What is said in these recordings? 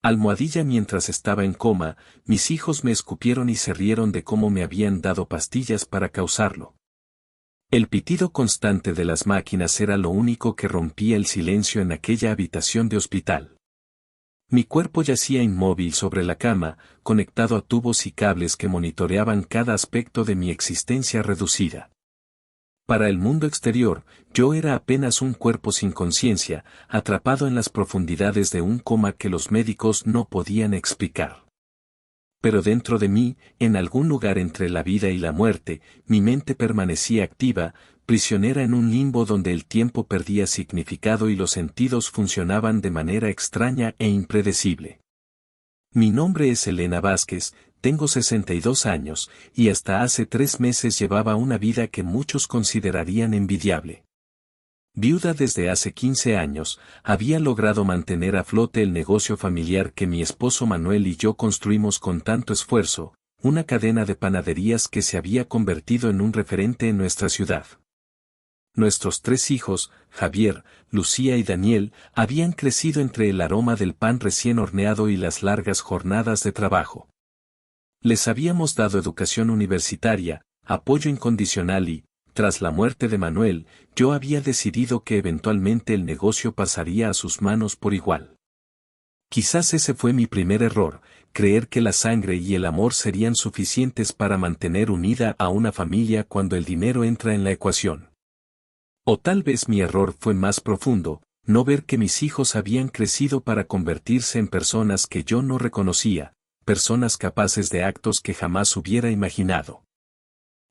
Almohadilla mientras estaba en coma, mis hijos me escupieron y se rieron de cómo me habían dado pastillas para causarlo. El pitido constante de las máquinas era lo único que rompía el silencio en aquella habitación de hospital. Mi cuerpo yacía inmóvil sobre la cama, conectado a tubos y cables que monitoreaban cada aspecto de mi existencia reducida. Para el mundo exterior, yo era apenas un cuerpo sin conciencia, atrapado en las profundidades de un coma que los médicos no podían explicar. Pero dentro de mí, en algún lugar entre la vida y la muerte, mi mente permanecía activa, prisionera en un limbo donde el tiempo perdía significado y los sentidos funcionaban de manera extraña e impredecible. Mi nombre es Elena Vázquez, tengo 62 años, y hasta hace 3 meses llevaba una vida que muchos considerarían envidiable. Viuda desde hace 15 años, había logrado mantener a flote el negocio familiar que mi esposo Manuel y yo construimos con tanto esfuerzo, una cadena de panaderías que se había convertido en un referente en nuestra ciudad. Nuestros 3 hijos, Javier, Lucía y Daniel, habían crecido entre el aroma del pan recién horneado y las largas jornadas de trabajo. Les habíamos dado educación universitaria, apoyo incondicional y, tras la muerte de Manuel, yo había decidido que eventualmente el negocio pasaría a sus manos por igual. Quizás ese fue mi primer error, creer que la sangre y el amor serían suficientes para mantener unida a una familia cuando el dinero entra en la ecuación. O tal vez mi error fue más profundo, no ver que mis hijos habían crecido para convertirse en personas que yo no reconocía, personas capaces de actos que jamás hubiera imaginado.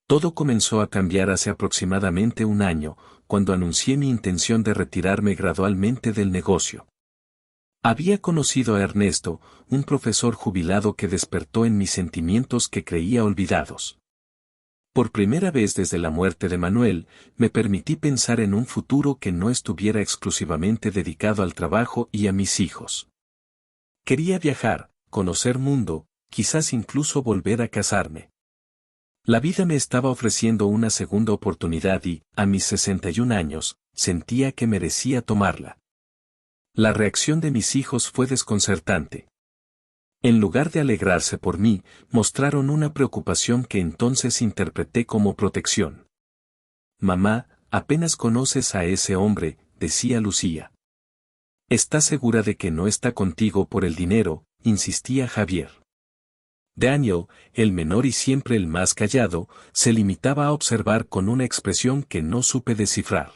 Todo comenzó a cambiar hace aproximadamente un año, cuando anuncié mi intención de retirarme gradualmente del negocio. Había conocido a Ernesto, un profesor jubilado que despertó en mis sentimientos que creía olvidados. Por primera vez desde la muerte de Manuel, me permití pensar en un futuro que no estuviera exclusivamente dedicado al trabajo y a mis hijos. Quería viajar, conocer mundo, quizás incluso volver a casarme. La vida me estaba ofreciendo una segunda oportunidad y, a mis 61 años, sentía que merecía tomarla. La reacción de mis hijos fue desconcertante. En lugar de alegrarse por mí, mostraron una preocupación que entonces interpreté como protección. Mamá, apenas conoces a ese hombre, decía Lucía. ¿Estás segura de que no está contigo por el dinero?, insistía Javier. Daniel, el menor y siempre el más callado, se limitaba a observar con una expresión que no supe descifrar.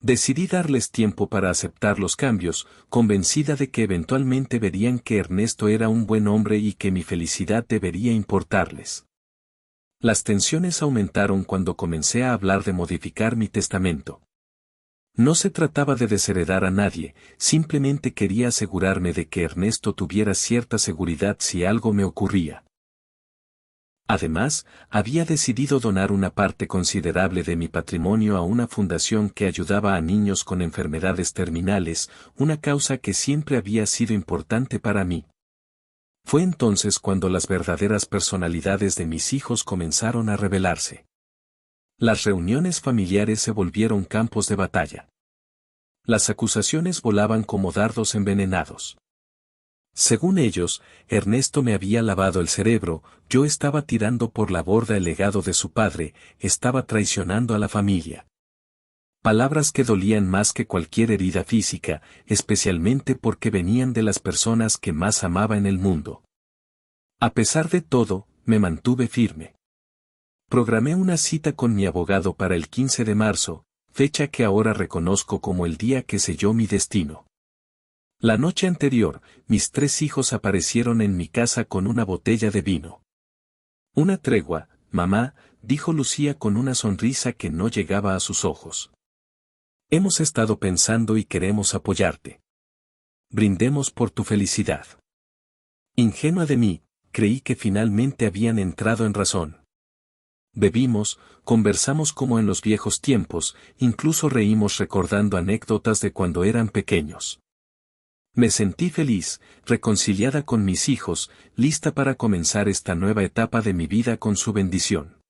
Decidí darles tiempo para aceptar los cambios, convencida de que eventualmente verían que Ernesto era un buen hombre y que mi felicidad debería importarles. Las tensiones aumentaron cuando comencé a hablar de modificar mi testamento. No se trataba de desheredar a nadie, simplemente quería asegurarme de que Ernesto tuviera cierta seguridad si algo me ocurría. Además, había decidido donar una parte considerable de mi patrimonio a una fundación que ayudaba a niños con enfermedades terminales, una causa que siempre había sido importante para mí. Fue entonces cuando las verdaderas personalidades de mis hijos comenzaron a revelarse. Las reuniones familiares se volvieron campos de batalla. Las acusaciones volaban como dardos envenenados. Según ellos, Ernesto me había lavado el cerebro, yo estaba tirando por la borda el legado de su padre, estaba traicionando a la familia. Palabras que dolían más que cualquier herida física, especialmente porque venían de las personas que más amaba en el mundo. A pesar de todo, me mantuve firme. Programé una cita con mi abogado para el 15 de marzo, fecha que ahora reconozco como el día que selló mi destino. La noche anterior, mis 3 hijos aparecieron en mi casa con una botella de vino. Una tregua, mamá, dijo Lucía con una sonrisa que no llegaba a sus ojos. Hemos estado pensando y queremos apoyarte. Brindemos por tu felicidad. Ingenua de mí, creí que finalmente habían entrado en razón. Bebimos, conversamos como en los viejos tiempos, incluso reímos recordando anécdotas de cuando eran pequeños. Me sentí feliz, reconciliada con mis hijos, lista para comenzar esta nueva etapa de mi vida con su bendición.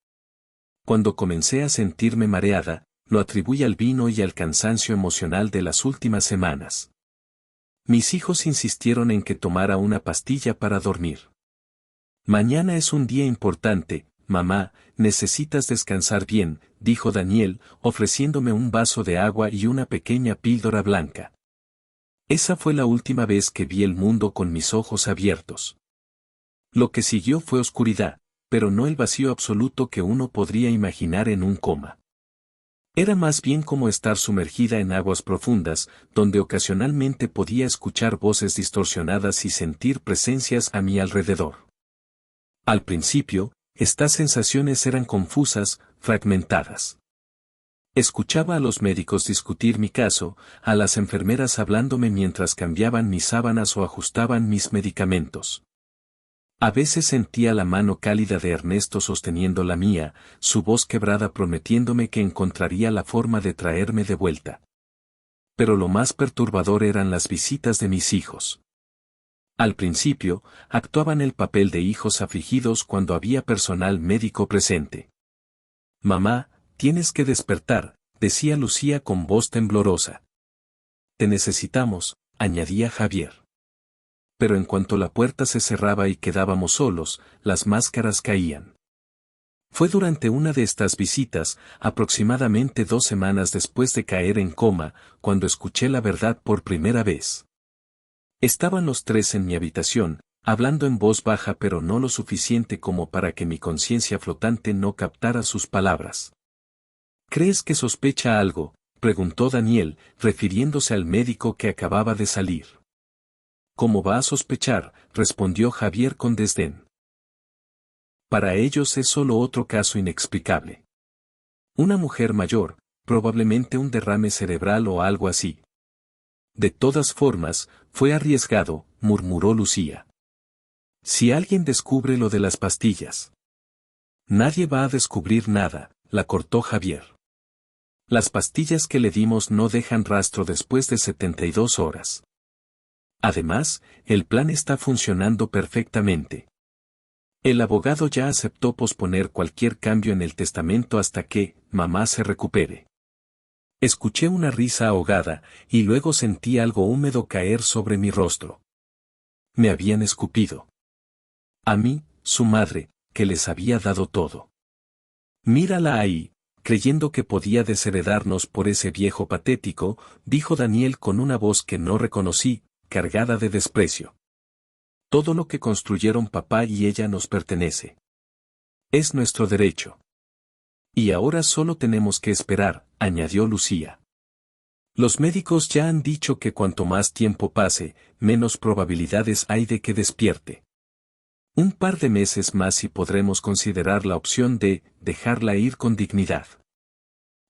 Cuando comencé a sentirme mareada, lo atribuí al vino y al cansancio emocional de las últimas semanas. Mis hijos insistieron en que tomara una pastilla para dormir. Mañana es un día importante, mamá, necesitas descansar bien, dijo Daniel, ofreciéndome un vaso de agua y una pequeña píldora blanca. Esa fue la última vez que vi el mundo con mis ojos abiertos. Lo que siguió fue oscuridad, pero no el vacío absoluto que uno podría imaginar en un coma. Era más bien como estar sumergida en aguas profundas, donde ocasionalmente podía escuchar voces distorsionadas y sentir presencias a mi alrededor. Al principio, estas sensaciones eran confusas, fragmentadas. Escuchaba a los médicos discutir mi caso, a las enfermeras hablándome mientras cambiaban mis sábanas o ajustaban mis medicamentos. A veces sentía la mano cálida de Ernesto sosteniendo la mía, su voz quebrada prometiéndome que encontraría la forma de traerme de vuelta. Pero lo más perturbador eran las visitas de mis hijos. Al principio, actuaban el papel de hijos afligidos cuando había personal médico presente. Mamá, tienes que despertar, decía Lucía con voz temblorosa. Te necesitamos, añadía Javier. Pero en cuanto la puerta se cerraba y quedábamos solos, las máscaras caían. Fue durante una de estas visitas, aproximadamente 2 semanas después de caer en coma, cuando escuché la verdad por primera vez. Estaban los tres en mi habitación, hablando en voz baja pero no lo suficiente como para que mi conciencia flotante no captara sus palabras. ¿Crees que sospecha algo?, preguntó Daniel, refiriéndose al médico que acababa de salir. ¿Cómo va a sospechar?, respondió Javier con desdén. Para ellos es solo otro caso inexplicable. Una mujer mayor, probablemente un derrame cerebral o algo así. De todas formas, fue arriesgado, murmuró Lucía. Si alguien descubre lo de las pastillas. Nadie va a descubrir nada, la cortó Javier. Las pastillas que le dimos no dejan rastro después de 72 horas. Además, el plan está funcionando perfectamente. El abogado ya aceptó posponer cualquier cambio en el testamento hasta que mamá se recupere. Escuché una risa ahogada, y luego sentí algo húmedo caer sobre mi rostro. Me habían escupido. A mí, su madre, que les había dado todo. Mírala ahí, creyendo que podía desheredarnos por ese viejo patético, dijo Daniel con una voz que no reconocí, cargada de desprecio. Todo lo que construyeron papá y ella nos pertenece. Es nuestro derecho. Y ahora solo tenemos que esperar, añadió Lucía. Los médicos ya han dicho que cuanto más tiempo pase, menos probabilidades hay de que despierte. Un par de meses más y podremos considerar la opción de dejarla ir con dignidad.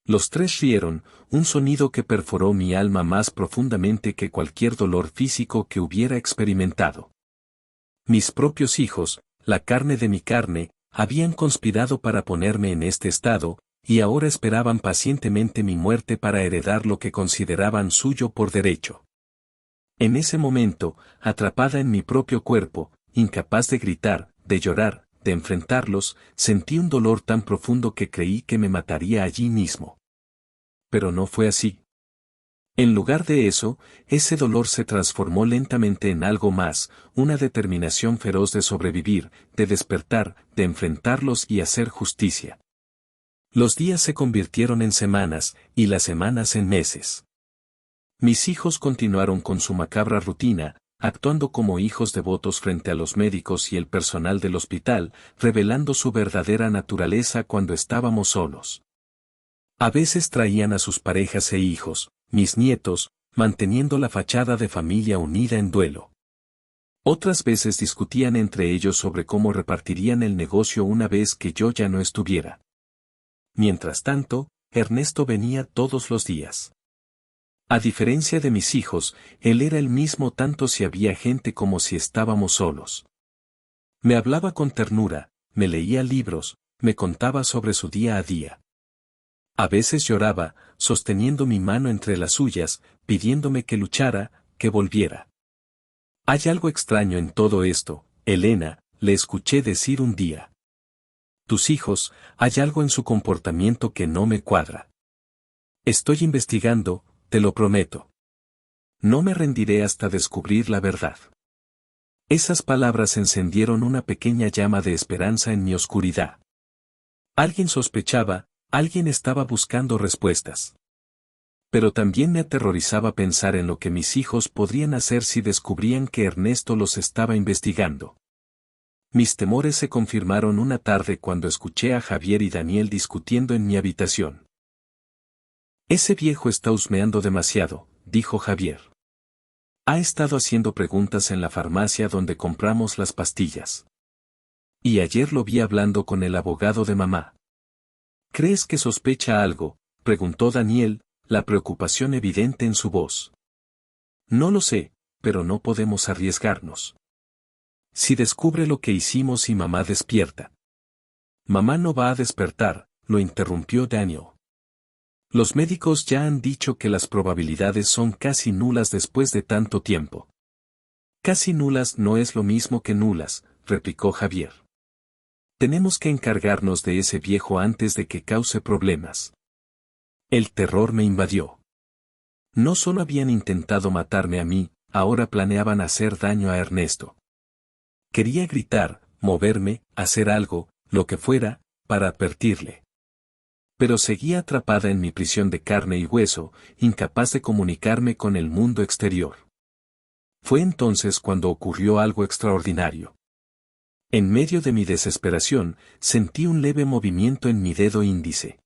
Los tres rieron, un sonido que perforó mi alma más profundamente que cualquier dolor físico que hubiera experimentado. Mis propios hijos, la carne de mi carne, habían conspirado para ponerme en este estado, y ahora esperaban pacientemente mi muerte para heredar lo que consideraban suyo por derecho. En ese momento, atrapada en mi propio cuerpo, incapaz de gritar, de llorar, de enfrentarlos, sentí un dolor tan profundo que creí que me mataría allí mismo. Pero no fue así. En lugar de eso, ese dolor se transformó lentamente en algo más, una determinación feroz de sobrevivir, de despertar, de enfrentarlos y hacer justicia. Los días se convirtieron en semanas, y las semanas en meses. Mis hijos continuaron con su macabra rutina, actuando como hijos devotos frente a los médicos y el personal del hospital, revelando su verdadera naturaleza cuando estábamos solos. A veces traían a sus parejas e hijos, mis nietos, manteniendo la fachada de familia unida en duelo. Otras veces discutían entre ellos sobre cómo repartirían el negocio una vez que yo ya no estuviera. Mientras tanto, Ernesto venía todos los días. A diferencia de mis hijos, él era el mismo tanto si había gente como si estábamos solos. Me hablaba con ternura, me leía libros, me contaba sobre su día a día. A veces lloraba, sosteniendo mi mano entre las suyas, pidiéndome que luchara, que volviera. Hay algo extraño en todo esto, Elena, le escuché decir un día. Tus hijos, hay algo en su comportamiento que no me cuadra. Estoy investigando, te lo prometo. No me rendiré hasta descubrir la verdad. Esas palabras encendieron una pequeña llama de esperanza en mi oscuridad. Alguien sospechaba, alguien estaba buscando respuestas. Pero también me aterrorizaba pensar en lo que mis hijos podrían hacer si descubrían que Ernesto los estaba investigando. Mis temores se confirmaron una tarde cuando escuché a Javier y Daniel discutiendo en mi habitación. Ese viejo está husmeando demasiado, dijo Javier. Ha estado haciendo preguntas en la farmacia donde compramos las pastillas. Y ayer lo vi hablando con el abogado de mamá. ¿Crees que sospecha algo?, preguntó Daniel, la preocupación evidente en su voz. No lo sé, pero no podemos arriesgarnos. Si descubre lo que hicimos y mamá despierta. Mamá no va a despertar, lo interrumpió Daniel. Los médicos ya han dicho que las probabilidades son casi nulas después de tanto tiempo. Casi nulas no es lo mismo que nulas, replicó Javier. Tenemos que encargarnos de ese viejo antes de que cause problemas. El terror me invadió. No solo habían intentado matarme a mí, ahora planeaban hacer daño a Ernesto. Quería gritar, moverme, hacer algo, lo que fuera, para advertirle. Pero seguía atrapada en mi prisión de carne y hueso, incapaz de comunicarme con el mundo exterior. Fue entonces cuando ocurrió algo extraordinario. En medio de mi desesperación, sentí un leve movimiento en mi dedo índice.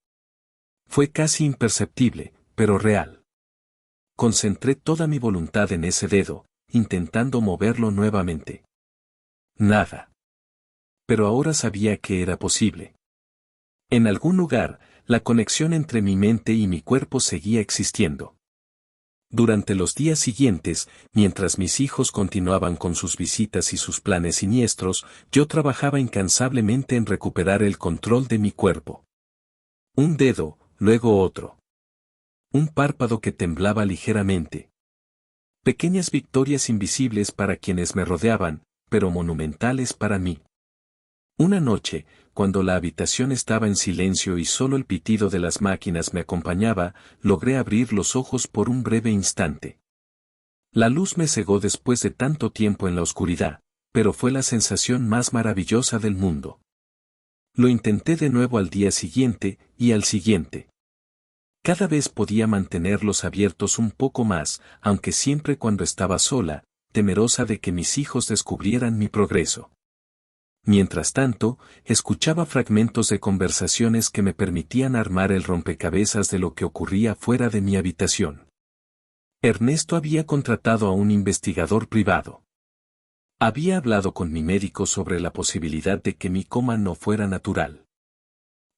Fue casi imperceptible, pero real. Concentré toda mi voluntad en ese dedo, intentando moverlo nuevamente. Nada. Pero ahora sabía que era posible. En algún lugar, la conexión entre mi mente y mi cuerpo seguía existiendo. Durante los días siguientes, mientras mis hijos continuaban con sus visitas y sus planes siniestros, yo trabajaba incansablemente en recuperar el control de mi cuerpo. Un dedo, luego otro. Un párpado que temblaba ligeramente. Pequeñas victorias invisibles para quienes me rodeaban, pero monumentales para mí. Una noche, cuando la habitación estaba en silencio y solo el pitido de las máquinas me acompañaba, logré abrir los ojos por un breve instante. La luz me cegó después de tanto tiempo en la oscuridad, pero fue la sensación más maravillosa del mundo. Lo intenté de nuevo al día siguiente, y al siguiente. Cada vez podía mantenerlos abiertos un poco más, aunque siempre cuando estaba sola, temerosa de que mis hijos descubrieran mi progreso. Mientras tanto, escuchaba fragmentos de conversaciones que me permitían armar el rompecabezas de lo que ocurría fuera de mi habitación. Ernesto había contratado a un investigador privado. Había hablado con mi médico sobre la posibilidad de que mi coma no fuera natural.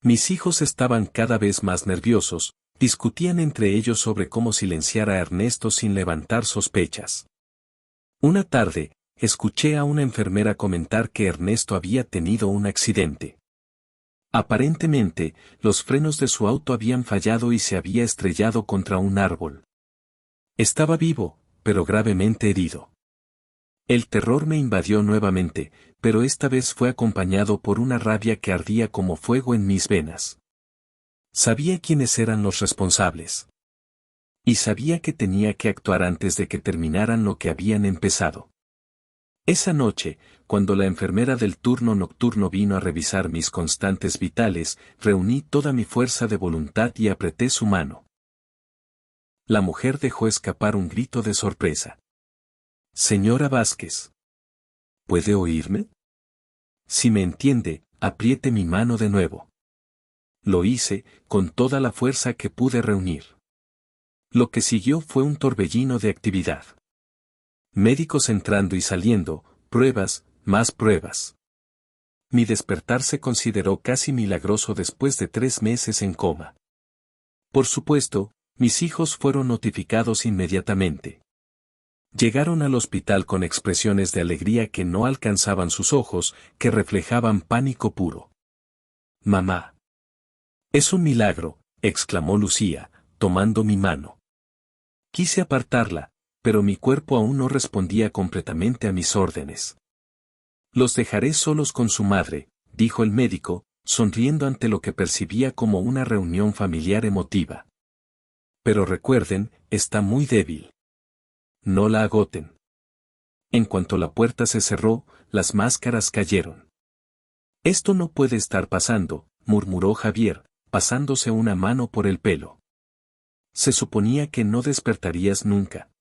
Mis hijos estaban cada vez más nerviosos, discutían entre ellos sobre cómo silenciar a Ernesto sin levantar sospechas. Una tarde, escuché a una enfermera comentar que Ernesto había tenido un accidente. Aparentemente, los frenos de su auto habían fallado y se había estrellado contra un árbol. Estaba vivo, pero gravemente herido. El terror me invadió nuevamente, pero esta vez fue acompañado por una rabia que ardía como fuego en mis venas. Sabía quiénes eran los responsables. Y sabía que tenía que actuar antes de que terminaran lo que habían empezado. Esa noche, cuando la enfermera del turno nocturno vino a revisar mis constantes vitales, reuní toda mi fuerza de voluntad y apreté su mano. La mujer dejó escapar un grito de sorpresa. Señora Vázquez. ¿Puede oírme? Si me entiende, apriete mi mano de nuevo. Lo hice, con toda la fuerza que pude reunir. Lo que siguió fue un torbellino de actividad. Médicos entrando y saliendo, pruebas, más pruebas. Mi despertar se consideró casi milagroso después de 3 meses en coma. Por supuesto, mis hijos fueron notificados inmediatamente. Llegaron al hospital con expresiones de alegría que no alcanzaban sus ojos, que reflejaban pánico puro. Mamá. Es un milagro, exclamó Lucía, tomando mi mano. Quise apartarla, pero mi cuerpo aún no respondía completamente a mis órdenes. Los dejaré solos con su madre, dijo el médico, sonriendo ante lo que percibía como una reunión familiar emotiva. Pero recuerden, está muy débil. no la agoten. En cuanto la puerta se cerró, las máscaras cayeron. Esto no puede estar pasando, murmuró Javier, pasándose una mano por el pelo. Se suponía que no despertarías nunca.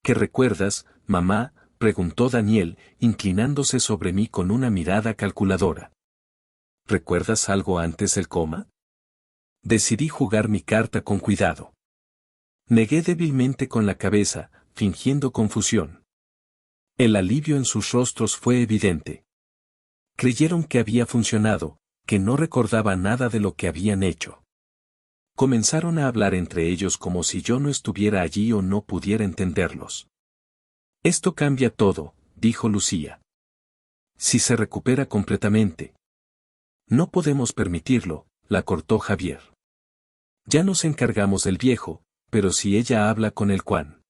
¿Qué recuerdas, mamá?, preguntó Daniel, inclinándose sobre mí con una mirada calculadora. ¿Recuerdas algo antes del coma? Decidí jugar mi carta con cuidado. Negué débilmente con la cabeza, fingiendo confusión. El alivio en sus rostros fue evidente. Creyeron que había funcionado, que no recordaba nada de lo que habían hecho. Comenzaron a hablar entre ellos como si yo no estuviera allí o no pudiera entenderlos. Esto cambia todo, dijo Lucía. Si se recupera completamente. No podemos permitirlo, la cortó Javier. Ya nos encargamos del viejo, pero si ella habla con el Juan.